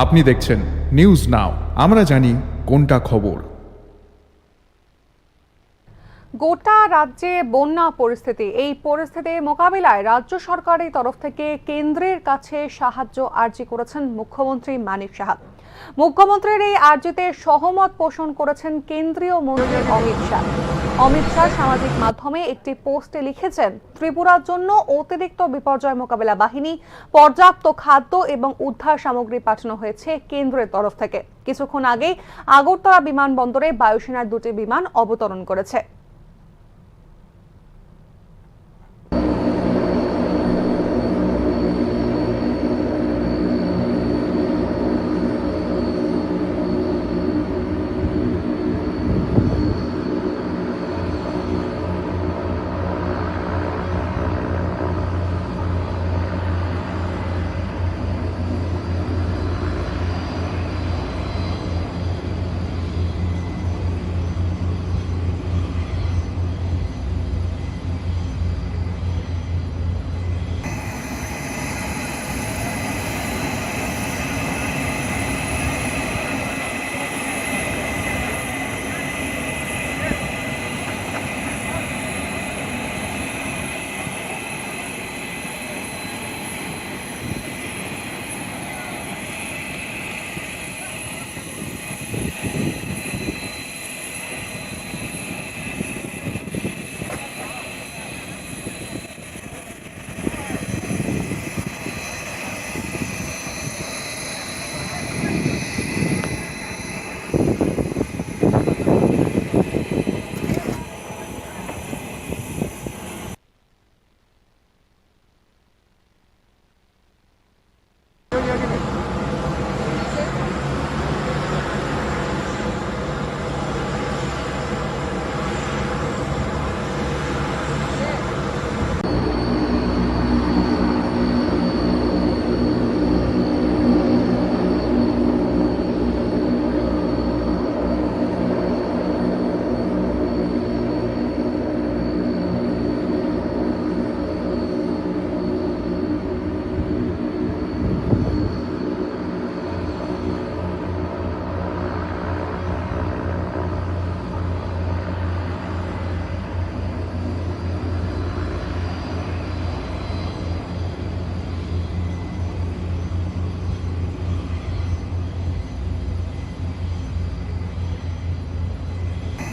আপনি দেখছেন news now, আমরা জানি কোনটা খবর। গোটা রাজ্যে বন্যা পরিস্থিতি, এই পরিস্থিতি মোকাবিলায় রাজ্য সরকারের তরফ থেকে কেন্দ্রের কাছে সাহায্য আর্জি করেছেন মুখ্যমন্ত্রী মানিক সাহা। মুখ্যমন্ত্রীর এই আর্জিতে সহমত পোষণ করেছেন কেন্দ্রীয় মন্ত্রী অমিত শাহ। অমিত শাহ সামাজিক মাধ্যমে একটি পোস্টে লিখেছেন, ত্রিপুরার জন্য অতিরিক্ত বিপর্যয় মোকাবিলা বাহিনী, পর্যাপ্ত খাদ্য এবং উদ্ধার সামগ্রী পাঠানো হয়েছে কেন্দ্রের তরফ থেকে। কিছুক্ষণ আগেই আগরতলা বিমানবন্দরে বায়ুসেনার দুটি বিমান অবতরণ করেছে।